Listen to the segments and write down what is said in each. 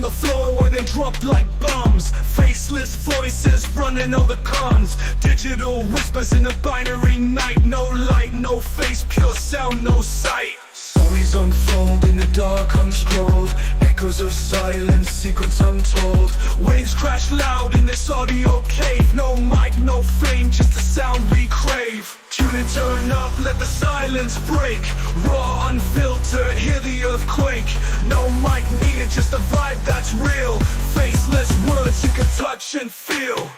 the floor where they drop like bombs. Faceless voices running all the cons. Digital whispers in a binary night. No light, no face, pure sound, no sight. Stories unfold in the dark, unscrolled. Echoes of silence, secrets untold. Waves crash loud in this audio cave. No mic, no fame, just the sound we crave. Tune and turn up, let the silence break. Raw, unfiltered, hear the earthquake. No mic needed, just a vibe that's real. Faceless words you can touch and feel.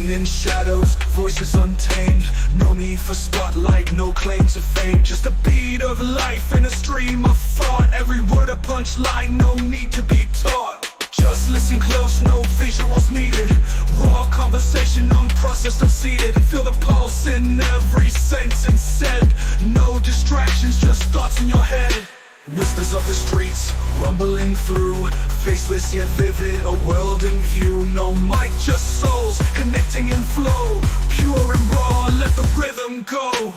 In shadows, voices untamed. No need for spotlight, no claim to fame. Just a beat of life in a stream of thought. Every word a punchline, no need to be taught. Just listen close, no visuals needed. Raw conversation, unprocessed, unseated. Feel the pulse in every sentence said. No distractions, just thoughts in your head. Whispers of the streets, rumbling through. Faceless yet vivid, a world in view. No mic, just souls, connecting in flow. Pure and raw, let the rhythm go.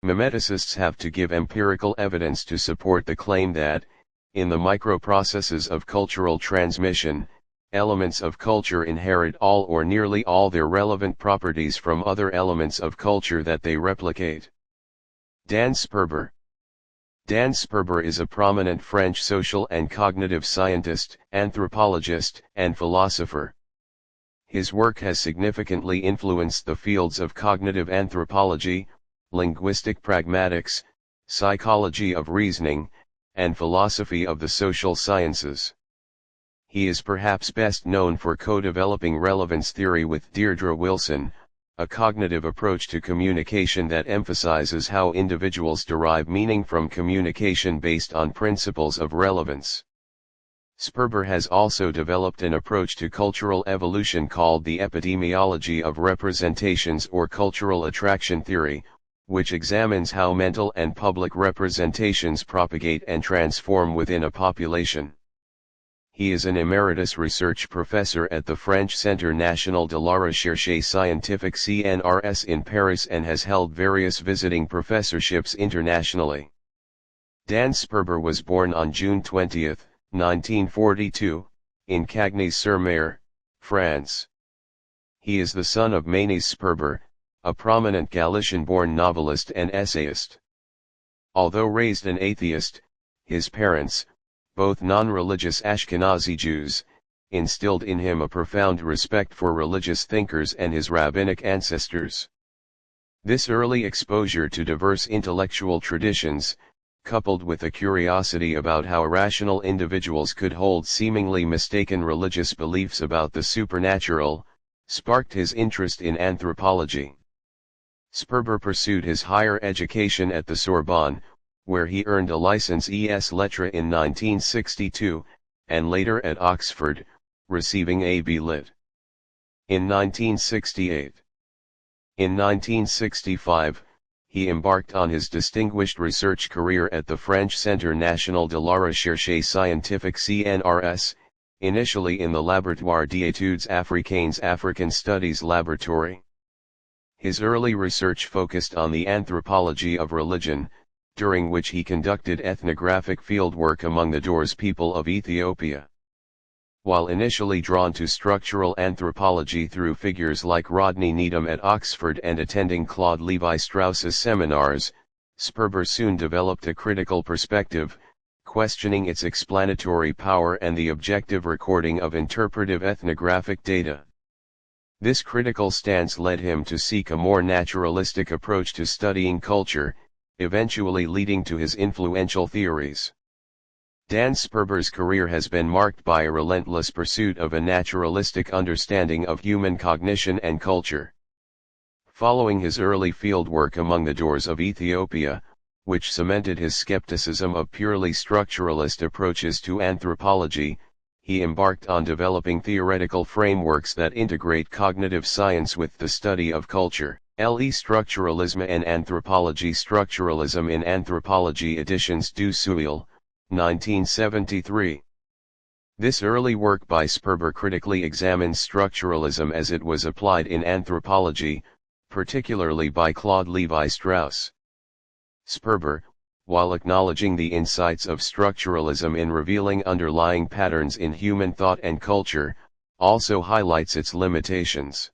Memeticists have to give empirical evidence to support the claim that, in the microprocesses of cultural transmission, elements of culture inherit all or nearly all their relevant properties from other elements of culture that they replicate. Dan Sperber. Dan Sperber is a prominent French social and cognitive scientist, anthropologist, and philosopher. His work has significantly influenced the fields of cognitive anthropology, linguistic pragmatics, psychology of reasoning, and philosophy of the social sciences. He is perhaps best known for co-developing relevance theory with Deirdre Wilson, a cognitive approach to communication that emphasizes how individuals derive meaning from communication based on principles of relevance. Sperber has also developed an approach to cultural evolution called the epidemiology of representations or cultural attraction theory, which examines how mental and public representations propagate and transform within a population. He is an emeritus research professor at the French Centre National de la Recherche Scientifique CNRS in Paris and has held various visiting professorships internationally. Dan Sperber was born on June 20, 1942, in Cagny-sur-Mer, France. He is the son of Manis Sperber, a prominent Galician-born novelist and essayist. Although raised an atheist, his parents, both non-religious Ashkenazi Jews, instilled in him a profound respect for religious thinkers and his rabbinic ancestors. This early exposure to diverse intellectual traditions, coupled with a curiosity about how rational individuals could hold seemingly mistaken religious beliefs about the supernatural, sparked his interest in anthropology. Sperber pursued his higher education at the Sorbonne, where he earned a licence ès lettres in 1962, and later at Oxford, receiving a B.Lit. in 1968. In 1965, he embarked on his distinguished research career at the French Centre National de la Recherche Scientifique CNRS, initially in the Laboratoire d'études africaines African Studies Laboratory. His early research focused on the anthropology of religion, during which he conducted ethnographic fieldwork among the Dores people of Ethiopia. While initially drawn to structural anthropology through figures like Rodney Needham at Oxford and attending Claude Lévi-Strauss's seminars, Sperber soon developed a critical perspective, questioning its explanatory power and the objective recording of interpretive ethnographic data. This critical stance led him to seek a more naturalistic approach to studying culture, eventually leading to his influential theories. Dan Sperber's career has been marked by a relentless pursuit of a naturalistic understanding of human cognition and culture. Following his early fieldwork among the Doors of Ethiopia, which cemented his skepticism of purely structuralist approaches to anthropology, he embarked on developing theoretical frameworks that integrate cognitive science with the study of culture. Structuralism and Anthropology. Structuralism in Anthropology, editions du Seuil, 1973. This early work by Sperber critically examines structuralism as it was applied in anthropology, particularly by Claude Lévi-Strauss. Sperber, while acknowledging the insights of structuralism in revealing underlying patterns in human thought and culture, also highlights its limitations.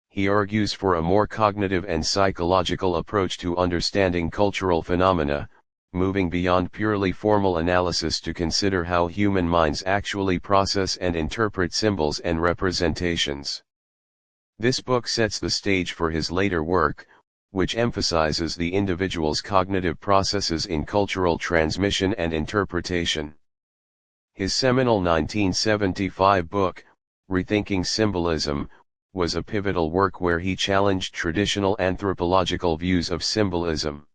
He argues for a more cognitive and psychological approach to understanding cultural phenomena, moving beyond purely formal analysis to consider how human minds actually process and interpret symbols and representations. This book sets the stage for his later work, which emphasizes the individual's cognitive processes in cultural transmission and interpretation. His seminal 1975 book, Rethinking Symbolism, was a pivotal work where he challenged traditional anthropological views of symbolism.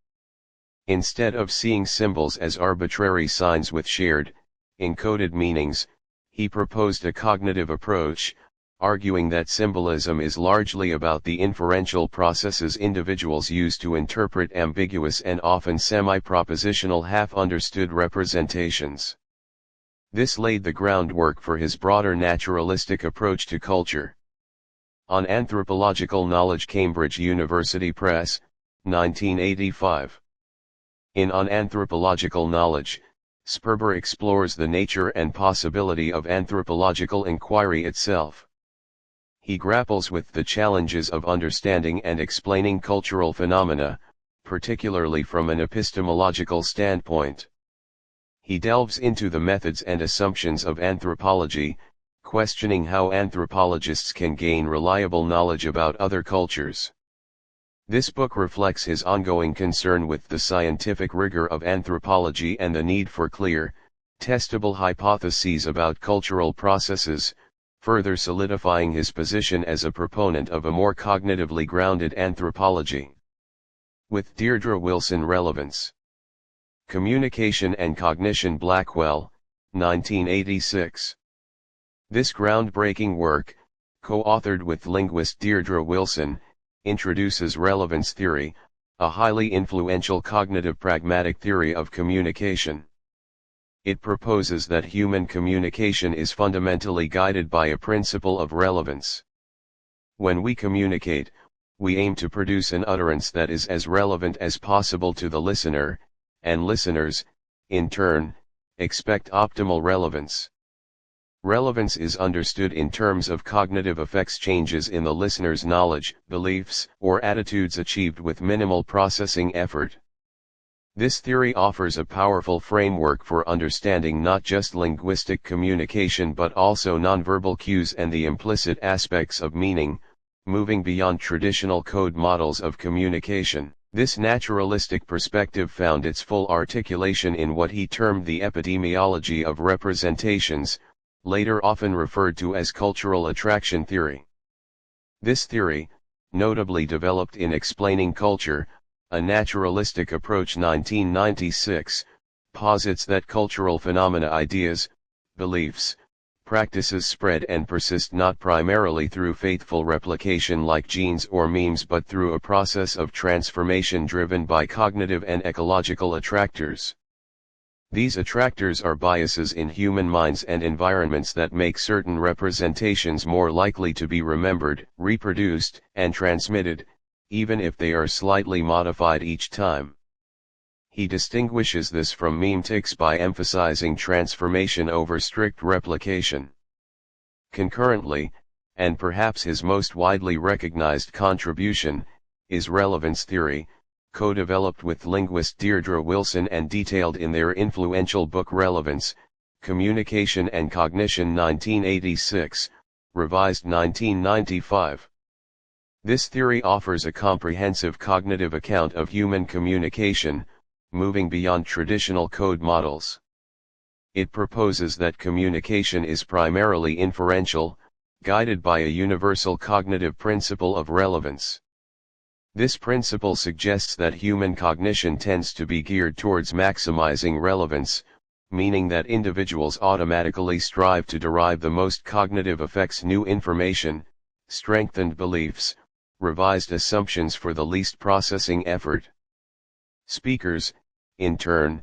Instead of seeing symbols as arbitrary signs with shared, encoded meanings, he proposed a cognitive approach, arguing that symbolism is largely about the inferential processes individuals use to interpret ambiguous and often semi-propositional half-understood representations. This laid the groundwork for his broader naturalistic approach to culture. On Anthropological Knowledge, Cambridge University Press, 1985. On Anthropological Knowledge, Sperber explores the nature and possibility of anthropological inquiry itself. He grapples with the challenges of understanding and explaining cultural phenomena, particularly from an epistemological standpoint. He delves into the methods and assumptions of anthropology, questioning how anthropologists can gain reliable knowledge about other cultures. This book reflects his ongoing concern with the scientific rigor of anthropology and the need for clear, testable hypotheses about cultural processes, further solidifying his position as a proponent of a more cognitively grounded anthropology. With Deirdre Wilson Relevance. Communication and Cognition, Blackwell, 1986. This groundbreaking work, co-authored with linguist Deirdre Wilson, introduces relevance theory, a highly influential cognitive pragmatic theory of communication. It proposes that human communication is fundamentally guided by a principle of relevance. When we communicate, we aim to produce an utterance that is as relevant as possible to the listener, and listeners, in turn, expect optimal relevance. Relevance is understood in terms of cognitive effects, changes in the listener's knowledge, beliefs, or attitudes achieved with minimal processing effort. This theory offers a powerful framework for understanding not just linguistic communication but also nonverbal cues and the implicit aspects of meaning, moving beyond traditional code models of communication. This naturalistic perspective found its full articulation in what he termed the epidemiology of representations, later often referred to as cultural attraction theory. This theory, notably developed in Explaining Culture, a Naturalistic Approach 1996, posits that cultural phenomena, ideas, beliefs, practices spread and persist not primarily through faithful replication like genes or memes but through a process of transformation driven by cognitive and ecological attractors. These attractors are biases in human minds and environments that make certain representations more likely to be remembered, reproduced, and transmitted, even if they are slightly modified each time. He distinguishes this from memetics by emphasizing transformation over strict replication. Concurrently, and perhaps his most widely recognized contribution, is relevance theory, co-developed with linguist Deirdre Wilson and detailed in their influential book Relevance, Communication and Cognition 1986, revised 1995. This theory offers a comprehensive cognitive account of human communication, moving beyond traditional code models. It proposes that communication is primarily inferential, guided by a universal cognitive principle of relevance. This principle suggests that human cognition tends to be geared towards maximizing relevance, meaning that individuals automatically strive to derive the most cognitive effects, new information, strengthened beliefs, revised assumptions for the least processing effort. Speakers, in turn,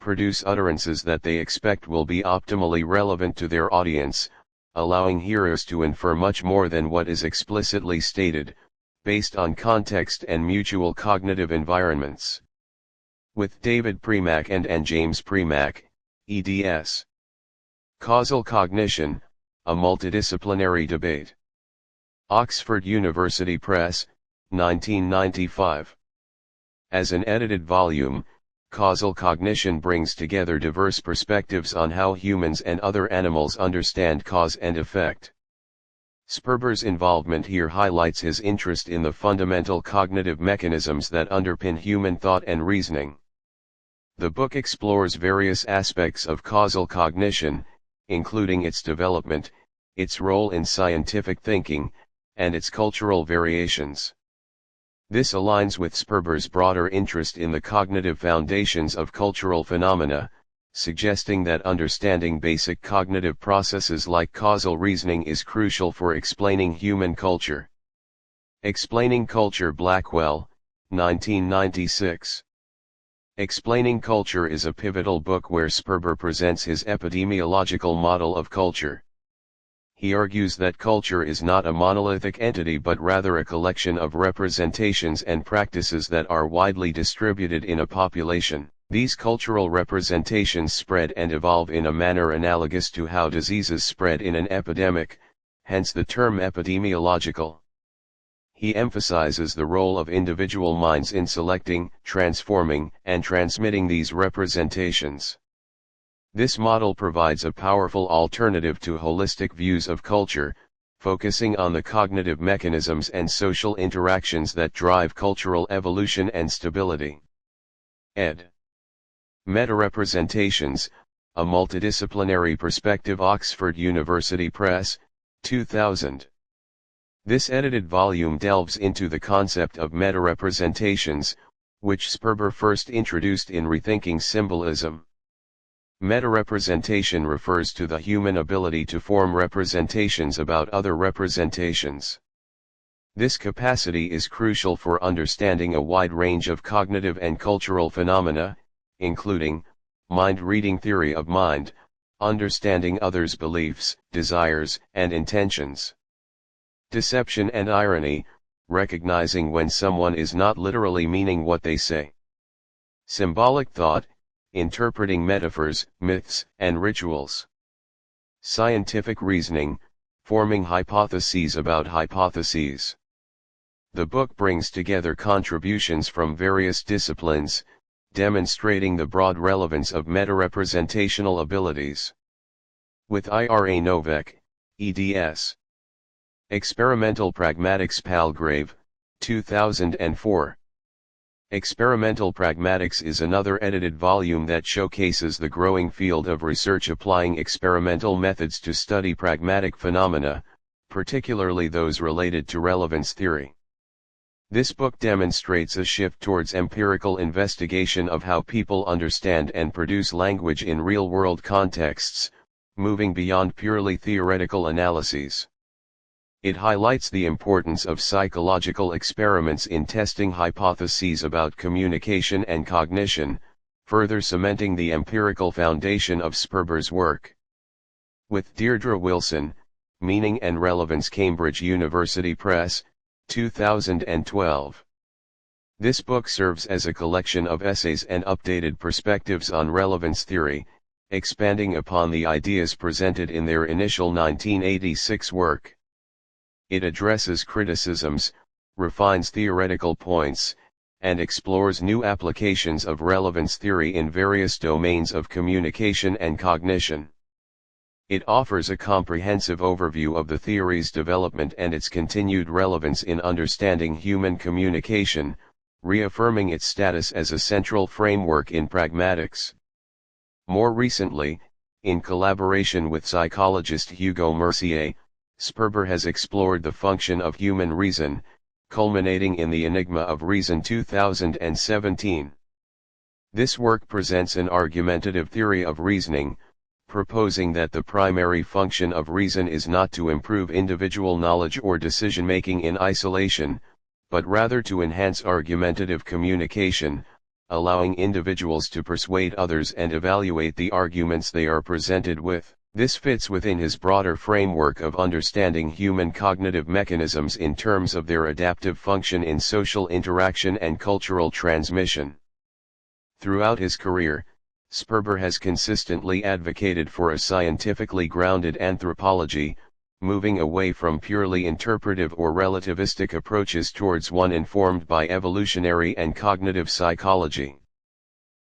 produce utterances that they expect will be optimally relevant to their audience, allowing hearers to infer much more than what is explicitly stated, based on context and mutual cognitive environments. With David Premack and James Premack, eds. Causal Cognition, a Multidisciplinary Debate. Oxford University Press, 1995. As an edited volume, Causal Cognition brings together diverse perspectives on how humans and other animals understand cause and effect. Sperber's involvement here highlights his interest in the fundamental cognitive mechanisms that underpin human thought and reasoning. The book explores various aspects of causal cognition, including its development, its role in scientific thinking, and its cultural variations. This aligns with Sperber's broader interest in the cognitive foundations of cultural phenomena, suggesting that understanding basic cognitive processes like causal reasoning is crucial for explaining human culture. Explaining Culture, Blackwell, 1996. Explaining Culture is a pivotal book where Sperber presents his epidemiological model of culture. He argues that culture is not a monolithic entity but rather a collection of representations and practices that are widely distributed in a population. These cultural representations spread and evolve in a manner analogous to how diseases spread in an epidemic, hence the term epidemiological. He emphasizes the role of individual minds in selecting, transforming, and transmitting these representations. This model provides a powerful alternative to holistic views of culture, focusing on the cognitive mechanisms and social interactions that drive cultural evolution and stability. Ed. Meta-representations, a Multidisciplinary Perspective, Oxford University Press, 2000. This edited volume delves into the concept of meta-representations, which Sperber first introduced in Rethinking Symbolism. Meta-representation refers to the human ability to form representations about other representations. This capacity is crucial for understanding a wide range of cognitive and cultural phenomena, including mind-reading theory of mind, understanding others' beliefs, desires, and intentions. Deception and irony, recognizing when someone is not literally meaning what they say. Symbolic thought, interpreting metaphors, myths, and rituals. Scientific reasoning, forming hypotheses about hypotheses. The book brings together contributions from various disciplines, demonstrating the broad relevance of meta-representational abilities. With Ira Novak, eds. Experimental Pragmatics, Palgrave, 2004. Experimental Pragmatics is another edited volume that showcases the growing field of research applying experimental methods to study pragmatic phenomena, particularly those related to relevance theory. This book demonstrates a shift towards empirical investigation of how people understand and produce language in real-world contexts, moving beyond purely theoretical analyses. It highlights the importance of psychological experiments in testing hypotheses about communication and cognition, further cementing the empirical foundation of Sperber's work. With Deirdre Wilson, Meaning and Relevance, Cambridge University Press, 2012. This book serves as a collection of essays and updated perspectives on relevance theory, expanding upon the ideas presented in their initial 1986 work. It addresses criticisms, refines theoretical points, and explores new applications of relevance theory in various domains of communication and cognition. It offers a comprehensive overview of the theory's development and its continued relevance in understanding human communication, reaffirming its status as a central framework in pragmatics. More recently, in collaboration with psychologist Hugo Mercier, Sperber has explored the function of human reason, culminating in The Enigma of Reason 2017. This work presents an argumentative theory of reasoning, proposing that the primary function of reason is not to improve individual knowledge or decision-making in isolation, but rather to enhance argumentative communication, allowing individuals to persuade others and evaluate the arguments they are presented with. This fits within his broader framework of understanding human cognitive mechanisms in terms of their adaptive function in social interaction and cultural transmission. Throughout his career, Sperber has consistently advocated for a scientifically grounded anthropology, moving away from purely interpretive or relativistic approaches towards one informed by evolutionary and cognitive psychology.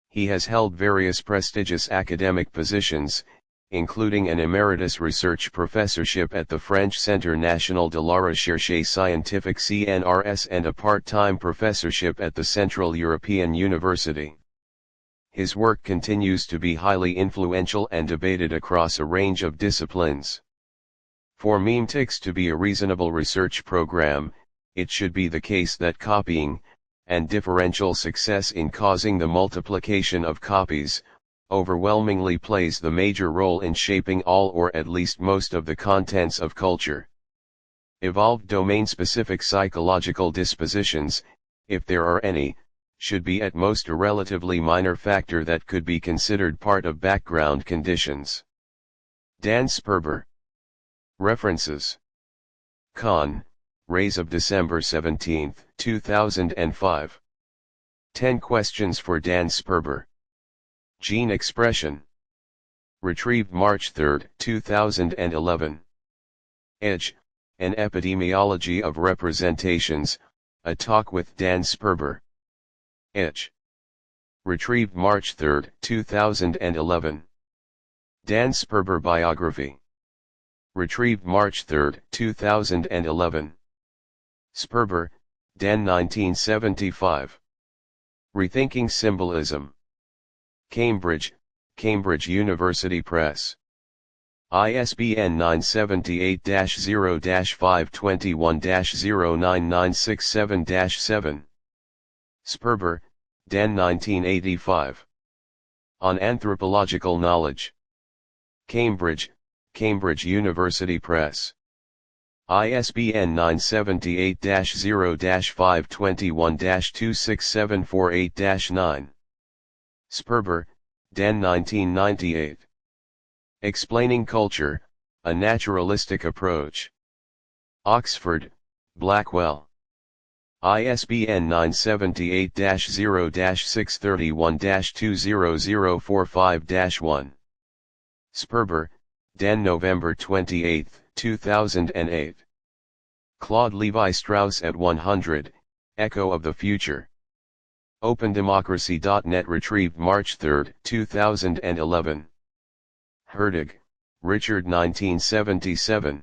He has held various prestigious academic positions, including an emeritus research professorship at the French Centre National de la Recherche Scientifique CNRS and a part-time professorship at the Central European University. His work continues to be highly influential and debated across a range of disciplines. For memetics to be a reasonable research program, it should be the case that copying, and differential success in causing the multiplication of copies, overwhelmingly plays the major role in shaping all or at least most of the contents of culture. Evolved domain-specific psychological dispositions, if there are any, should be at most a relatively minor factor that could be considered part of background conditions. Dan Sperber. References. Kahn, Rays of December 17, 2005. 10 Questions for Dan Sperber. Gene Expression. Retrieved March 3, 2011. Edge, An Epidemiology of Representations, A Talk with Dan Sperber. Edge. Retrieved March 3, 2011. Dan Sperber Biography. Retrieved March 3, 2011. Sperber, Dan 1975. Rethinking Symbolism. Cambridge, Cambridge University Press. ISBN 978-0-521-09967-7. Sperber, Dan 1985. On Anthropological Knowledge. Cambridge, Cambridge University Press. ISBN 978-0-521-26748-9. Sperber, Dan 1998. Explaining Culture, A Naturalistic Approach. Oxford, Blackwell. ISBN 978-0-631-20045-1. Sperber, Dan November 28, 2008. Claude Levi-Strauss at 100, Echo of the Future. OpenDemocracy.net. Retrieved March 3, 2011. Herdig, Richard 1977.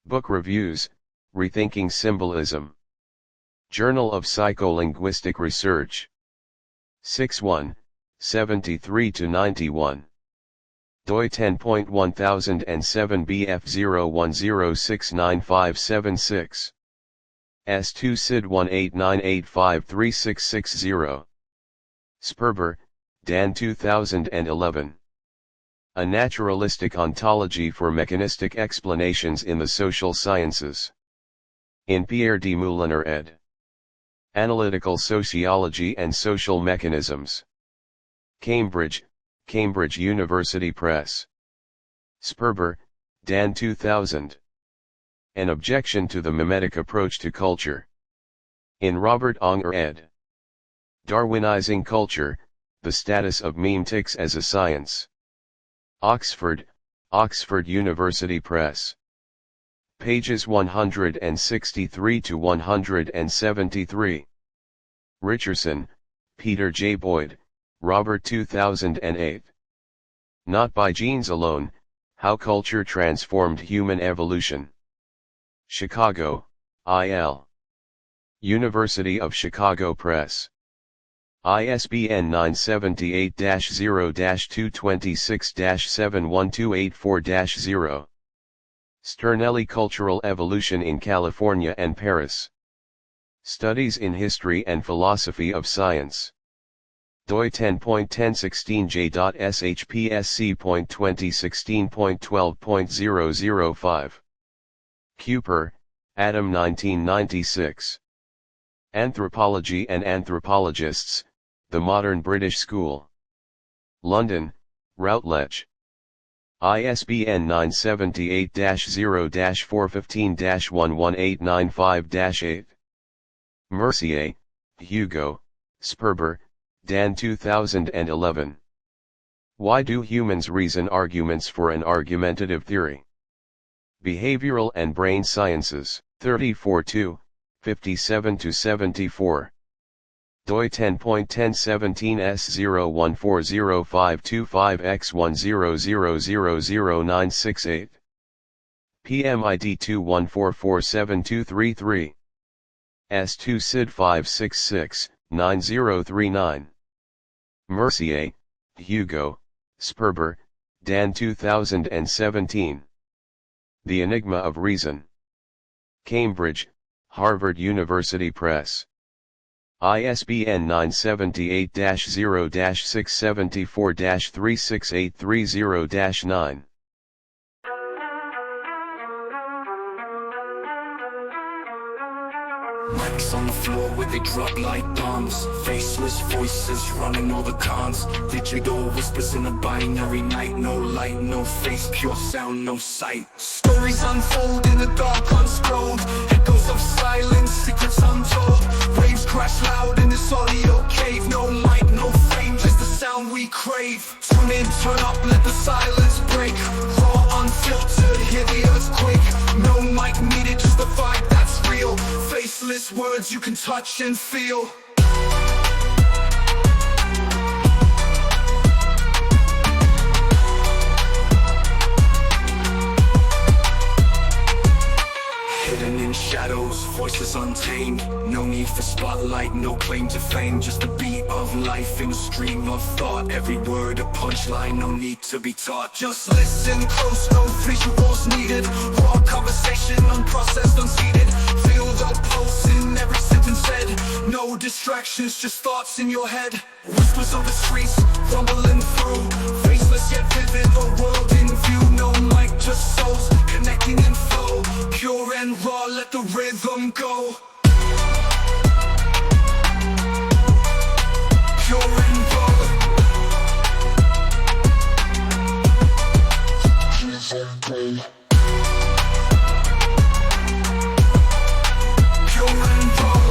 Book Reviews, Rethinking Symbolism. Journal of Psycholinguistic Research. 61, 73-91. doi 10.1007 bf01069576. S2 SID 1898536660. Sperber, Dan 2011. A Naturalistic Ontology for Mechanistic Explanations in the Social Sciences. In Pierre de Mouliner ed. Analytical Sociology and Social Mechanisms. Cambridge, Cambridge University Press. Sperber, Dan 2000. An Objection to the Mimetic Approach to Culture. In Robert Unger ed. Darwinizing Culture, The Status of Memetics as a Science. Oxford, Oxford University Press. Pages 163-173. Richardson, Peter J. Boyd, Robert 2008. Not by Genes Alone, How Culture Transformed Human Evolution. Chicago, I.L. University of Chicago Press. ISBN 978-0-226-71284-0. Sternelli Cultural Evolution in California and Paris. Studies in History and Philosophy of Science. doi 10.1016j.shpsc.2016.12.005. Cooper, Adam 1996. Anthropology and Anthropologists, The Modern British School. London, Routledge. ISBN 978-0-415-11895-8. Mercier, Hugo, Sperber, Dan 2011. Why do humans reason? Arguments for an Argumentative Theory. Behavioral and Brain Sciences, 34 57-74. doi 10.1017s0140525x10000968. PMID 21447233. S2 SID 566-9039. Mercier, Hugo, Sperber, Dan 2017. The Enigma of Reason. Cambridge, Harvard University Press. ISBN 978-0-674-36830-9. Mics on the floor where they drop like bombs. Faceless voices running all the cons. Digital whispers in a binary night. No light, no face, pure sound, no sight. Stories unfold in the dark, unscrolled. Echoes of silence, secrets untold. Waves crash loud in this audio cave. No mic, no fame, just the sound we crave. Tune in, turn up, let the silence break. Raw, unfiltered, hear the earthquake. No mic needed, just the vibe that's real. Faceless words you can touch and feel. Hidden in shadows, voices untamed. No need for spotlight, no claim to fame. Just the beat of life in a stream of thought. Every word a punchline, no need to be taught. Just listen close, no visuals needed. Raw conversation, unprocessed, unseated. Feel the pulse in every sentence said. No distractions, just thoughts in your head. Whispers of the streets, rumbling through. Faceless yet vivid, a world in view. No mic, just souls, connecting in flow. Pure and raw, let the rhythm go. Pure and raw. Pure and raw.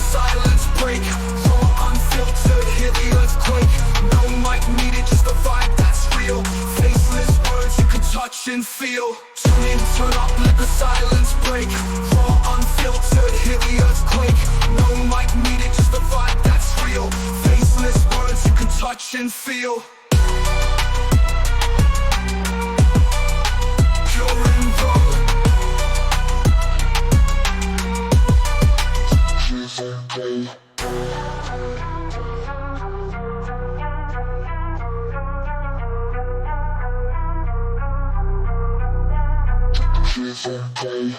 Silence break, raw, unfiltered, hear the earthquake. No mic needed, just the vibe that's real. Faceless words you can touch and feel. Tune in, turn up, let the silence break. Raw, unfiltered, hear the earthquake. No mic needed, just the vibe that's real. Faceless words you can touch and feel. Pure and raw. Okay.